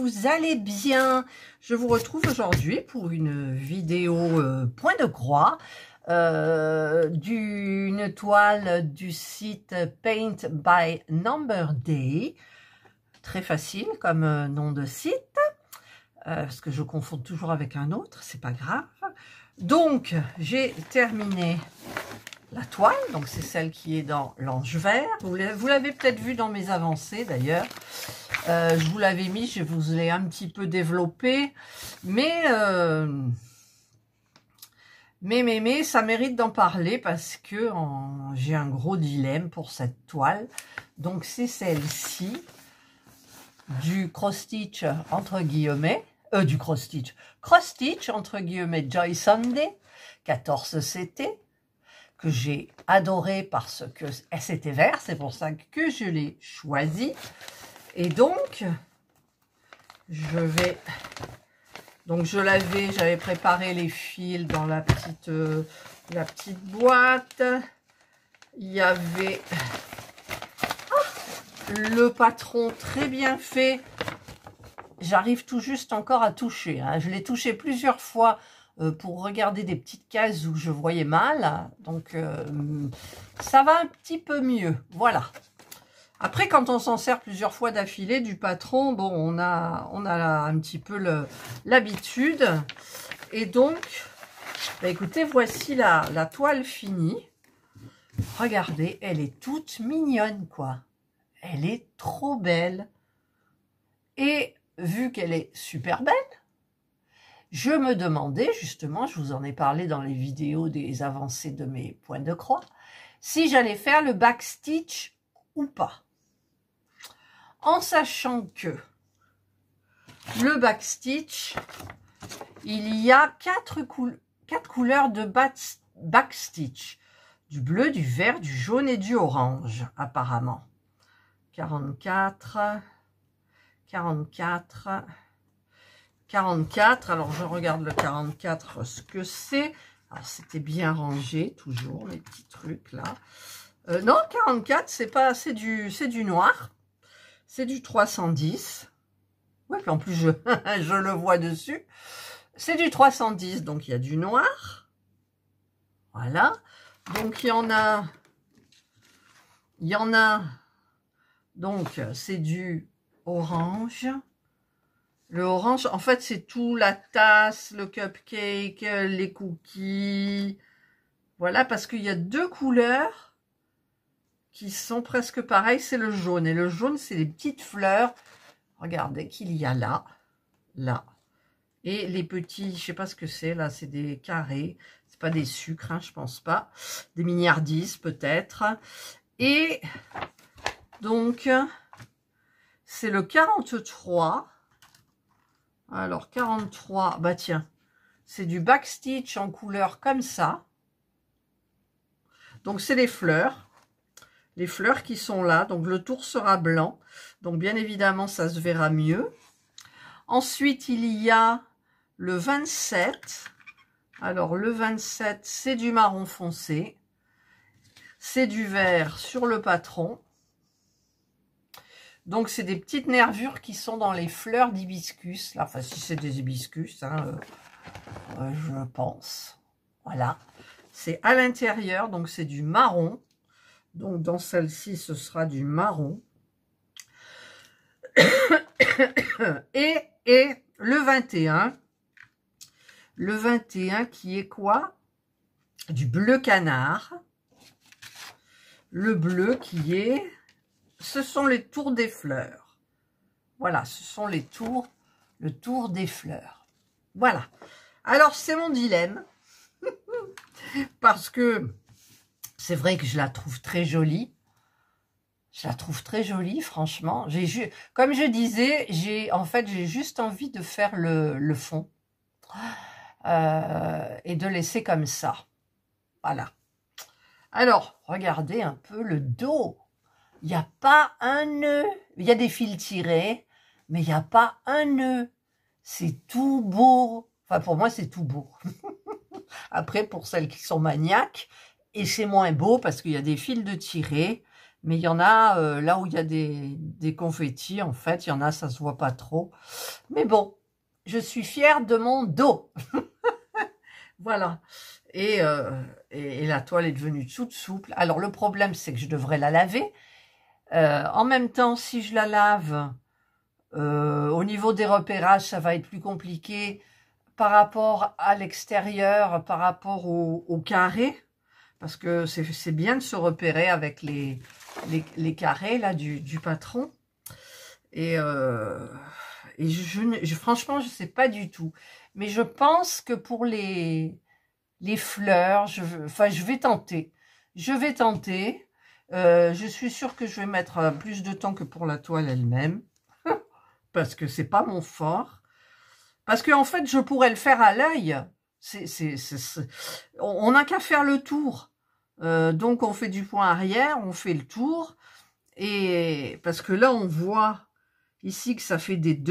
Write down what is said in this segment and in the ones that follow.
vous allez bien? Je vous retrouve aujourd'hui pour une vidéo point de croix d'une toile du site Paint by Number Day. Très facile comme nom de site, parce que je confonds toujours avec un autre, c'est pas grave. Donc, j'ai terminé la toile, donc c'est celle qui est dans l'ange vert. Vous l'avez peut-être vu dans mes avancées d'ailleurs. Je vous l'avais mis, je vous l'ai un petit peu développé, mais ça mérite d'en parler parce que j'ai un gros dilemme pour cette toile. Donc c'est celle-ci, du cross-stitch entre guillemets, cross-stitch entre guillemets Joy Sunday 14 CT, que j'ai adoré parce que c'était vert, c'est pour ça que je l'ai choisi. Et donc, j'avais préparé les fils dans la petite boîte. Il y avait le patron très bien fait. J'arrive tout juste encore à toucher, hein. Je l'ai touché plusieurs fois pour regarder des petites cases où je voyais mal. Donc, ça va un petit peu mieux. Voilà. Après, quand on s'en sert plusieurs fois d'affilée du patron, bon, on a un petit peu l'habitude. Et donc, bah écoutez, voici la toile finie. Regardez, elle est toute mignonne, quoi. Elle est trop belle. Et vu qu'elle est super belle, je me demandais, justement, je vous en ai parlé dans les vidéos des avancées de mes points de croix, si j'allais faire le backstitch ou pas. En sachant que le backstitch, il y a quatre couleurs de backstitch. Du bleu, du vert, du jaune et du orange, apparemment. 44, 44, 44. Alors, je regarde le 44, ce que c'est. Alors, c'était bien rangé, toujours, les petits trucs, là. Non, 44, c'est pas, c'est du noir. C'est du 310. Oui, puis en plus, je le vois dessus. C'est du 310, donc il y a du noir. Voilà. Donc, il y en a. Donc, c'est du orange. Le orange, en fait, c'est tout, la tasse, le cupcake, les cookies. Voilà, parce qu'il y a deux couleurs qui sont presque pareilles, c'est le jaune. Et le jaune, c'est les petites fleurs. Regardez qu'il y a là. Et les petits, je sais pas ce que c'est, là, c'est des carrés. C'est pas des sucres, hein, je pense pas. Des milliardises, peut-être. Et donc, c'est le 43. Alors, 43, bah tiens, c'est du backstitch en couleur comme ça. Donc, c'est les fleurs. Les fleurs qui sont là, donc le tour sera blanc, donc bien évidemment ça se verra mieux. Ensuite il y a le 27, alors le 27 c'est du marron foncé, c'est du vert sur le patron, donc c'est des petites nervures qui sont dans les fleurs d'hibiscus, là, enfin si c'est des hibiscus, hein, je pense, voilà, c'est à l'intérieur, donc c'est du marron. Donc, dans celle-ci, ce sera du marron. et le 21. Le 21 qui est quoi? Du bleu canard. Le bleu qui est... Ce sont les tours des fleurs. Voilà, ce sont le tour des fleurs. Voilà. Alors, c'est mon dilemme. Parce que... c'est vrai que je la trouve très jolie. Je la trouve très jolie, franchement. Comme je disais, j'ai juste envie de faire le fond. Et de laisser comme ça. Voilà. Alors, regardez un peu le dos. Il n'y a pas un nœud. Il y a des fils tirés, mais il n'y a pas un nœud. C'est tout beau. Enfin, pour moi, c'est tout beau. Après, pour celles qui sont maniaques, et c'est moins beau parce qu'il y a des fils de tirés, Mais il y en a, là où il y a des confettis, en fait, il y en a, ça se voit pas trop. Mais bon, je suis fière de mon dos. Voilà. Et la toile est devenue toute souple. Alors, le problème, c'est que je devrais la laver. En même temps, si je la lave, au niveau des repérages, ça va être plus compliqué par rapport à l'extérieur, par rapport au carré. Parce que c'est bien de se repérer avec les carrés là, du patron. Et franchement, je ne sais pas du tout. Mais je pense que pour les fleurs, je vais tenter. Je vais tenter. Je suis sûre que je vais mettre plus de temps que pour la toile elle-même. Parce que c'est pas mon fort. Parce qu'en fait, je pourrais le faire à l'œil. On n'a qu'à faire le tour. Donc, on fait du point arrière, on fait le tour. Et parce que là, on voit ici que ça fait des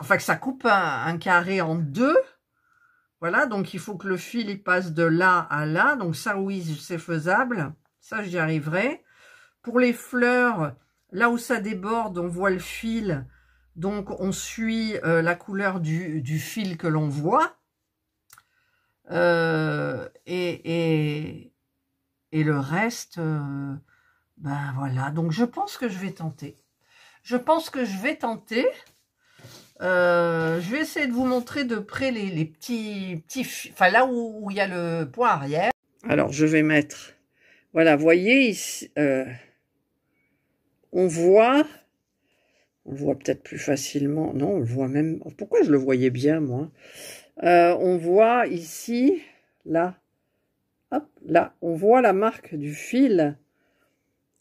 enfin, que ça coupe un carré en deux. Voilà, donc il faut que le fil il passe de là à là. Donc ça, oui, c'est faisable. Ça, j'y arriverai. Pour les fleurs, là où ça déborde, on voit le fil. Donc, on suit la couleur du fil que l'on voit. Et le reste, ben voilà. Donc, je pense que je vais tenter. Je pense que je vais tenter. Je vais essayer de vous montrer de près les petits enfin là où il y a le point arrière. Alors, je vais mettre... Voilà, vous voyez ici... on voit peut-être plus facilement. Non, on le voit même. Pourquoi je le voyais bien, moi? On voit ici, là, hop, là, on voit la marque du fil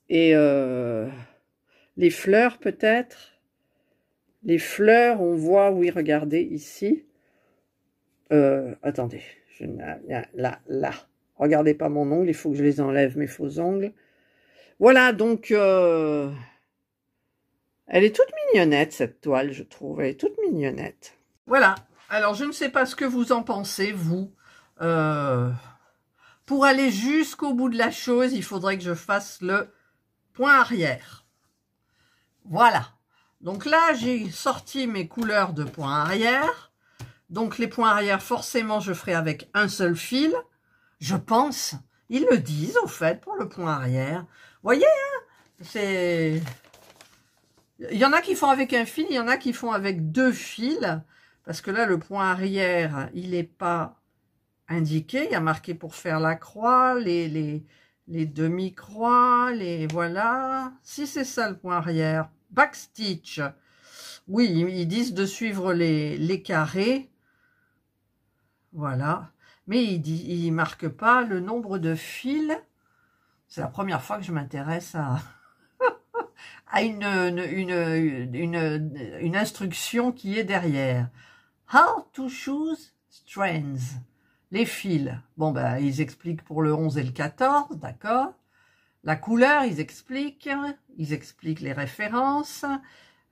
et les fleurs peut-être. Les fleurs, on voit, oui, regardez ici. Attendez, là. Regardez pas mon ongle, il faut que je les enlève, mes faux ongles. Voilà, donc... elle est toute mignonnette, cette toile, je trouve. Elle est toute mignonnette. Voilà. Alors, je ne sais pas ce que vous en pensez, vous. Pour aller jusqu'au bout de la chose, il faudrait que je fasse le point arrière. Voilà. Donc là, j'ai sorti mes couleurs de point arrière. Donc, les points arrière, forcément, je ferai avec un seul fil. Je pense. Ils le disent, au fait, pour le point arrière. Vous voyez, hein, c'est... Il y en a qui font avec un fil, il y en a qui font avec deux fils. Parce que là, le point arrière, il n'est pas indiqué. Il y a marqué pour faire la croix, les demi-croix, les... Voilà. Si c'est ça le point arrière. Backstitch. Oui, ils disent de suivre les carrés. Voilà. Mais ils ne marquent pas le nombre de fils. C'est la première fois que je m'intéresse à... à une instruction qui est derrière. How to choose strands. Les fils. Bon, ben, ils expliquent pour le 11 et le 14, d'accord. La couleur, ils expliquent les références.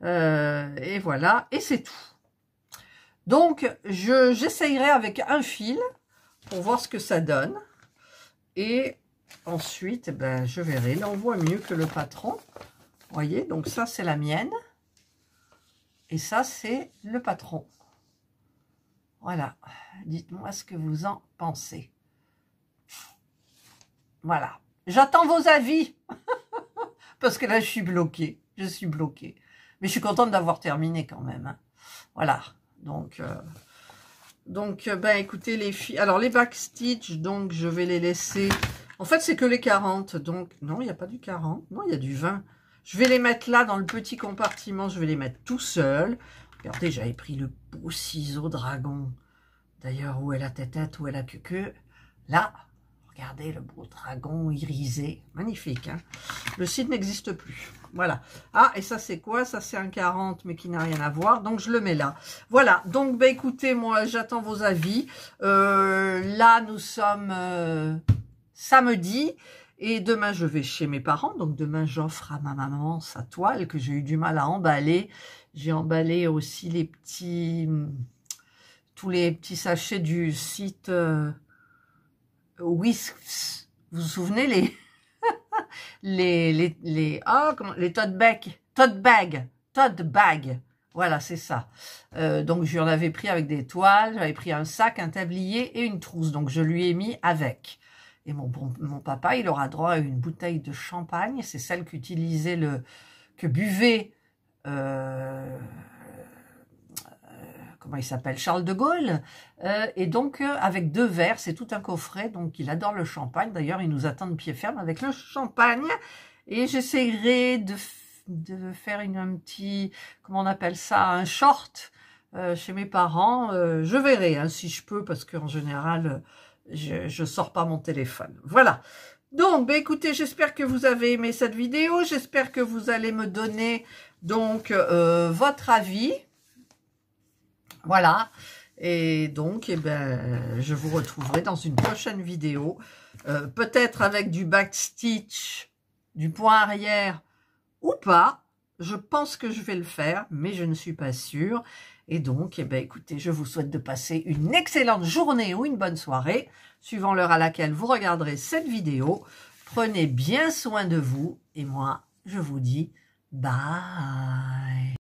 Et voilà, et c'est tout. Donc, j'essayerai avec un fil pour voir ce que ça donne. Et ensuite, ben, je verrai. Là, on voit mieux que le patron. Vous voyez, donc ça, c'est la mienne. Et ça, c'est le patron. Voilà. Dites-moi ce que vous en pensez. Voilà. J'attends vos avis. Parce que là, je suis bloquée. Je suis bloquée. Mais je suis contente d'avoir terminé quand même. Hein. Voilà. Donc, ben, écoutez, les filles... Alors, les backstitch, donc, je vais les laisser... En fait, c'est que les 40. Donc, non, il n'y a pas du 40. Non, il y a du 20. Je vais les mettre là, dans le petit compartiment. Je vais les mettre tout seul. Regardez, j'avais pris le beau ciseau dragon. D'ailleurs, où est la tête, où est la queue? Là, regardez le beau dragon irisé. Magnifique, hein? Le site n'existe plus. Voilà. Ah, et ça, c'est quoi? Ça, c'est un 40, mais qui n'a rien à voir. Donc, je le mets là. Voilà. Donc, ben, écoutez, moi, j'attends vos avis. Là, nous sommes samedi. Et demain, je vais chez mes parents. Donc, demain, j'offre à ma maman sa toile que j'ai eu du mal à emballer. J'ai emballé aussi les petits... tous les petits sachets du site Whisks. Vous vous souvenez les les tote bag. Voilà, c'est ça. Donc, je lui en avais pris avec des toiles, j'avais pris un sac, un tablier et une trousse. Donc, je lui ai mis avec. Et mon papa, il aura droit à une bouteille de champagne. C'est celle qu'utilisait que buvait, comment il s'appelle, Charles de Gaulle. Et donc, avec 2 verres, c'est tout un coffret. Donc, il adore le champagne. D'ailleurs, il nous attend de pied ferme avec le champagne. Et j'essaierai de faire un petit, comment on appelle ça, un short chez mes parents. Je verrai hein, si je peux, parce qu'en général, je sors pas mon téléphone. Voilà. Donc, bah, écoutez, j'espère que vous avez aimé cette vidéo. J'espère que vous allez me donner donc votre avis. Voilà. Et donc, eh ben, je vous retrouverai dans une prochaine vidéo. Peut-être avec du backstitch, du point arrière ou pas. Je pense que je vais le faire, mais je ne suis pas sûre. Et donc, eh ben, écoutez, je vous souhaite de passer une excellente journée ou une bonne soirée, suivant l'heure à laquelle vous regarderez cette vidéo. Prenez bien soin de vous et moi, je vous dis bye.